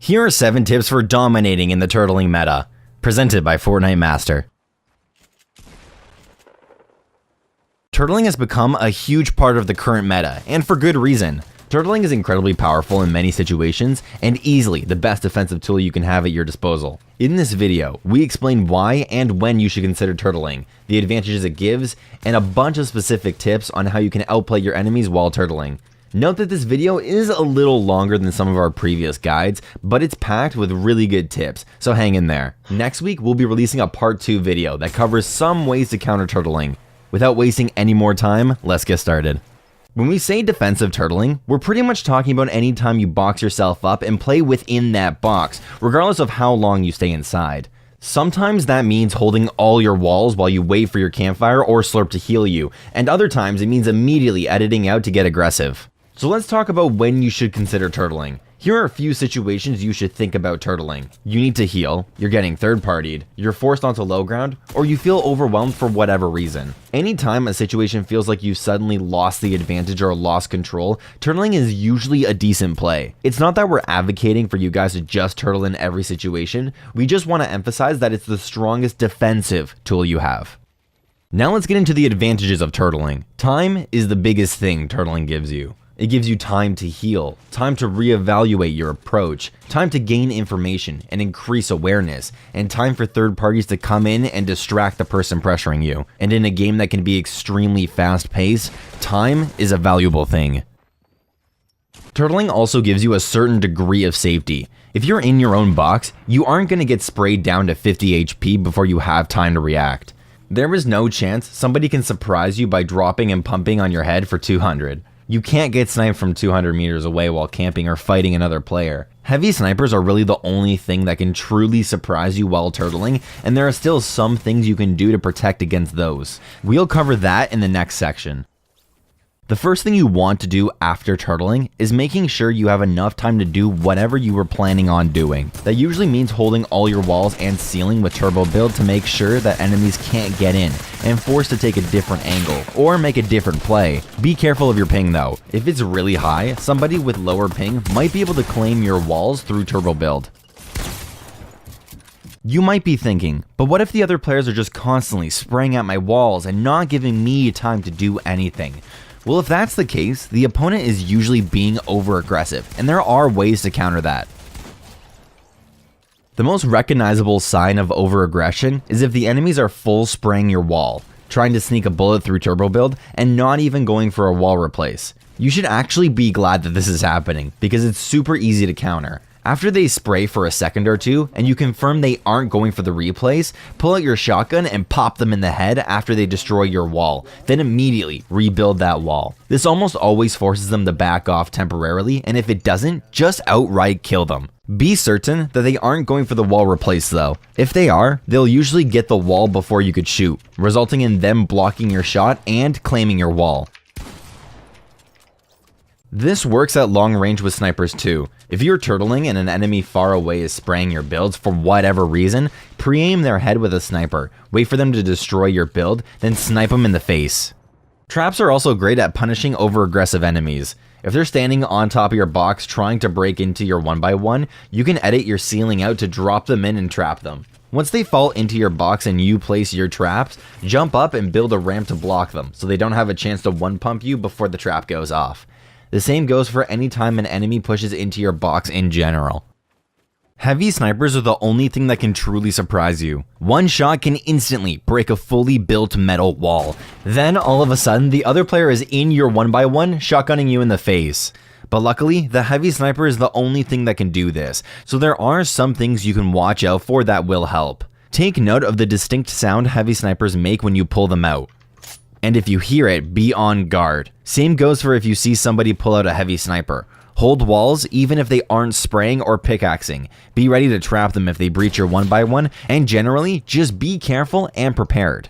Here are 7 tips for dominating in the turtling meta, presented by Fortnite Master. Turtling has become a huge part of the current meta, and for good reason. Turtling is incredibly powerful in many situations, and easily the best defensive tool you can have at your disposal. In this video, we explain why and when you should consider turtling, the advantages it gives, and a bunch of specific tips on how you can outplay your enemies while turtling. Note that this video is a little longer than some of our previous guides, but it's packed with really good tips, so hang in there. Next week, we'll be releasing a part 2 video that covers some ways to counter turtling. Without wasting any more time, let's get started. When we say defensive turtling, we're pretty much talking about any time you box yourself up and play within that box, regardless of how long you stay inside. Sometimes that means holding all your walls while you wait for your campfire or slurp to heal you, and other times it means immediately editing out to get aggressive. So let's talk about when you should consider turtling. Here are a few situations you should think about turtling. You need to heal, you're getting third-partied, you're forced onto low ground, or you feel overwhelmed for whatever reason. Anytime a situation feels like you suddenly lost the advantage or lost control, turtling is usually a decent play. It's not that we're advocating for you guys to just turtle in every situation, we just want to emphasize that it's the strongest defensive tool you have. Now let's get into the advantages of turtling. Time is the biggest thing turtling gives you. It gives you time to heal, time to reevaluate your approach, time to gain information and increase awareness, and time for third parties to come in and distract the person pressuring you. And in a game that can be extremely fast-paced, time is a valuable thing. Turtling also gives you a certain degree of safety. If you're in your own box, you aren't going to get sprayed down to 50 HP before you have time to react. There is no chance somebody can surprise you by dropping and pumping on your head for 200. You can't get sniped from 200 meters away while camping or fighting another player. Heavy snipers are really the only thing that can truly surprise you while turtling, and there are still some things you can do to protect against those. We'll cover that in the next section. The first thing you want to do after turtling is making sure you have enough time to do whatever you were planning on doing. That usually means holding all your walls and ceiling with turbo build to make sure that enemies can't get in and forced to take a different angle or make a different play. Be careful of your ping though. If it's really high, somebody with lower ping might be able to claim your walls through turbo build. You might be thinking, but what if the other players are just constantly spraying at my walls and not giving me time to do anything? Well, if that's the case, the opponent is usually being over-aggressive, and there are ways to counter that. The most recognizable sign of over-aggression is if the enemies are full spraying your wall, trying to sneak a bullet through turbo build, and not even going for a wall replace. You should actually be glad that this is happening, because it's super easy to counter. After they spray for a second or two, and you confirm they aren't going for the replays, pull out your shotgun and pop them in the head after they destroy your wall, then immediately rebuild that wall. This almost always forces them to back off temporarily, and if it doesn't, just outright kill them. Be certain that they aren't going for the wall replace though. If they are, they'll usually get the wall before you could shoot, resulting in them blocking your shot and claiming your wall. This works at long range with snipers too. If you're turtling and an enemy far away is spraying your builds for whatever reason, pre-aim their head with a sniper, wait for them to destroy your build, then snipe them in the face. Traps are also great at punishing over-aggressive enemies. If they're standing on top of your box trying to break into your 1x1, you can edit your ceiling out to drop them in and trap them. Once they fall into your box and you place your traps, jump up and build a ramp to block them so they don't have a chance to one-pump you before the trap goes off. The same goes for any time an enemy pushes into your box in general. Heavy snipers are the only thing that can truly surprise you. One shot can instantly break a fully built metal wall. Then all of a sudden, the other player is in your 1x1, shotgunning you in the face. But luckily, the heavy sniper is the only thing that can do this, so there are some things you can watch out for that will help. Take note of the distinct sound heavy snipers make when you pull them out. And if you hear it, be on guard. Same goes for if you see somebody pull out a heavy sniper. Hold walls even if they aren't spraying or pickaxing. Be ready to trap them if they breach your 1x1, and generally, just be careful and prepared.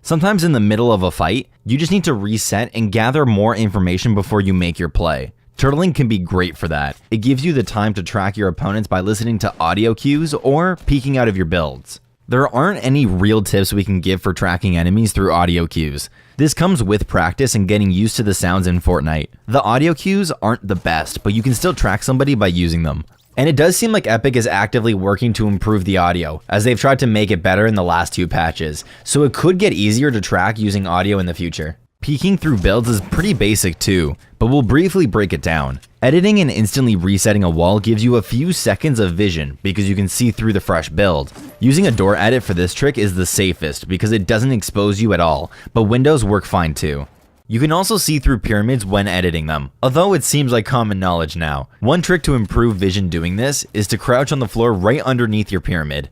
Sometimes in the middle of a fight, you just need to reset and gather more information before you make your play. Turtling can be great for that. It gives you the time to track your opponents by listening to audio cues or peeking out of your builds. There aren't any real tips we can give for tracking enemies through audio cues. This comes with practice and getting used to the sounds in Fortnite. The audio cues aren't the best, but you can still track somebody by using them. And it does seem like Epic is actively working to improve the audio, as they've tried to make it better in the last 2 patches, so it could get easier to track using audio in the future. Peeking through builds is pretty basic too, but we'll briefly break it down. Editing and instantly resetting a wall gives you a few seconds of vision because you can see through the fresh build. Using a door edit for this trick is the safest because it doesn't expose you at all, but windows work fine too. You can also see through pyramids when editing them, although it seems like common knowledge now. One trick to improve vision doing this is to crouch on the floor right underneath your pyramid.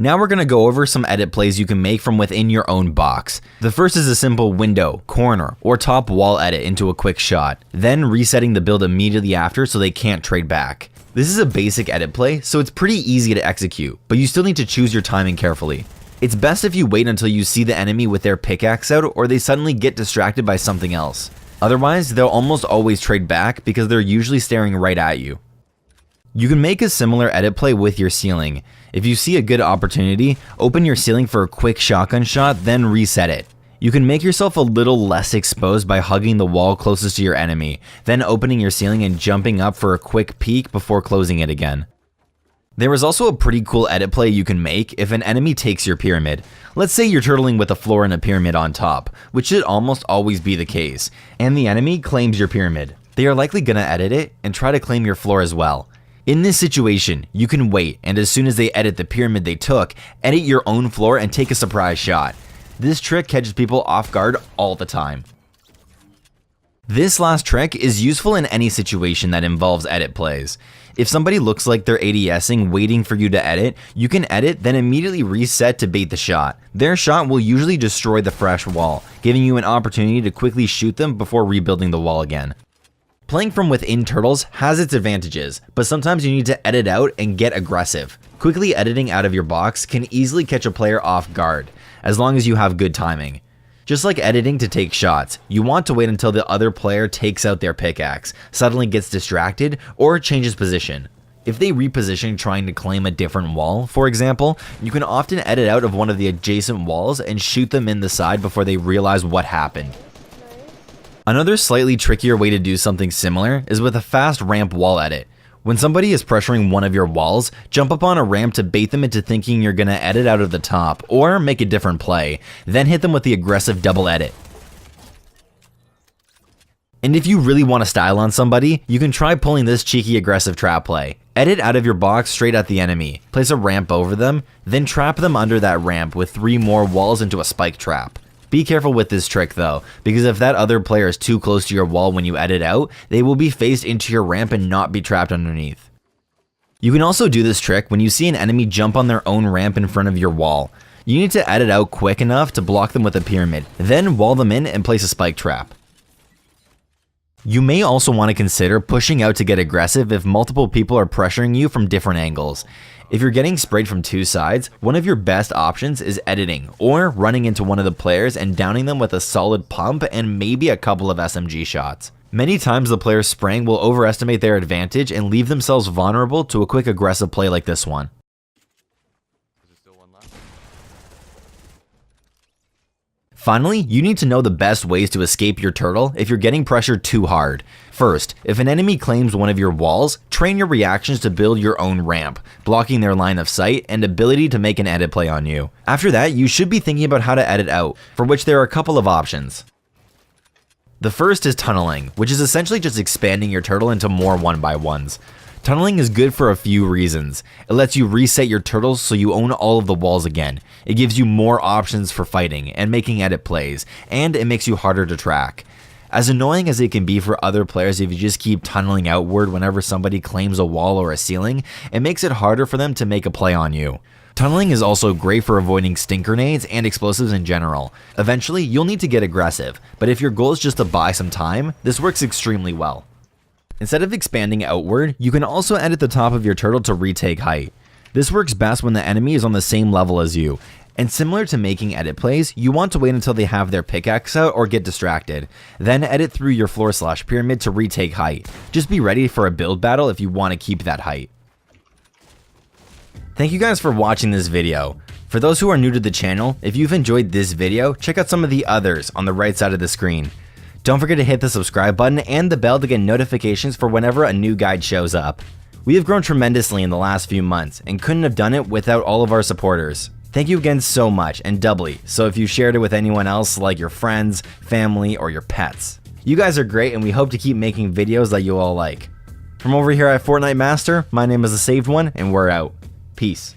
Now we're going to go over some edit plays you can make from within your own box. The first is a simple window, corner, or top wall edit into a quick shot, then resetting the build immediately after so they can't trade back. This is a basic edit play, so it's pretty easy to execute, but you still need to choose your timing carefully. It's best if you wait until you see the enemy with their pickaxe out or they suddenly get distracted by something else. Otherwise, they'll almost always trade back because they're usually staring right at you. You can make a similar edit play with your ceiling. If you see a good opportunity, open your ceiling for a quick shotgun shot, then reset it. You can make yourself a little less exposed by hugging the wall closest to your enemy, then opening your ceiling and jumping up for a quick peek before closing it again. There is also a pretty cool edit play you can make if an enemy takes your pyramid. Let's say you're turtling with a floor and a pyramid on top, which should almost always be the case, and the enemy claims your pyramid. They are likely gonna edit it and try to claim your floor as well. In this situation, you can wait, and as soon as they edit the pyramid they took, edit your own floor and take a surprise shot. This trick catches people off guard all the time. This last trick is useful in any situation that involves edit plays. If somebody looks like they're ADSing waiting for you to edit, you can edit then immediately reset to bait the shot. Their shot will usually destroy the fresh wall, giving you an opportunity to quickly shoot them before rebuilding the wall again. Playing from within turtles has its advantages, but sometimes you need to edit out and get aggressive. Quickly editing out of your box can easily catch a player off guard, as long as you have good timing. Just like editing to take shots, you want to wait until the other player takes out their pickaxe, suddenly gets distracted, or changes position. If they reposition trying to claim a different wall, for example, you can often edit out of one of the adjacent walls and shoot them in the side before they realize what happened. Another slightly trickier way to do something similar is with a fast ramp wall edit. When somebody is pressuring one of your walls, jump up on a ramp to bait them into thinking you're gonna edit out of the top, or make a different play, then hit them with the aggressive double edit. And if you really want to style on somebody, you can try pulling this cheeky aggressive trap play. Edit out of your box straight at the enemy, place a ramp over them, then trap them under that ramp with 3 more walls into a spike trap. Be careful with this trick though, because if that other player is too close to your wall when you edit out, they will be faced into your ramp and not be trapped underneath. You can also do this trick when you see an enemy jump on their own ramp in front of your wall. You need to edit out quick enough to block them with a pyramid, then wall them in and place a spike trap. You may also want to consider pushing out to get aggressive if multiple people are pressuring you from different angles. If you're getting sprayed from 2 sides, one of your best options is editing, or running into one of the players and downing them with a solid pump and maybe a couple of SMG shots. Many times the players spraying will overestimate their advantage and leave themselves vulnerable to a quick aggressive play like this one. Finally, you need to know the best ways to escape your turtle if you're getting pressured too hard. First, if an enemy claims one of your walls, train your reactions to build your own ramp, blocking their line of sight and ability to make an edit play on you. After that, you should be thinking about how to edit out, for which there are a couple of options. The first is tunneling, which is essentially just expanding your turtle into more 1x1s. Tunneling is good for a few reasons. It lets you reset your turtles so you own all of the walls again. It gives you more options for fighting and making edit plays, and it makes you harder to track. As annoying as it can be for other players if you just keep tunneling outward whenever somebody claims a wall or a ceiling, it makes it harder for them to make a play on you. Tunneling is also great for avoiding stink grenades and explosives in general. Eventually, you'll need to get aggressive, but if your goal is just to buy some time, this works extremely well. Instead of expanding outward, you can also edit the top of your turtle to retake height. This works best when the enemy is on the same level as you, and similar to making edit plays, you want to wait until they have their pickaxe out or get distracted, then edit through your floor/pyramid to retake height. Just be ready for a build battle if you want to keep that height. Thank you guys for watching this video. For those who are new to the channel, if you've enjoyed this video, check out some of the others on the right side of the screen. Don't forget to hit the subscribe button and the bell to get notifications for whenever a new guide shows up. We have grown tremendously in the last few months and couldn't have done it without all of our supporters. Thank you again so much, and doubly so if you shared it with anyone else like your friends, family, or your pets. You guys are great, and we hope to keep making videos that you all like. From over here at Fortnite Master, my name is The Saved One, and we're out. Peace.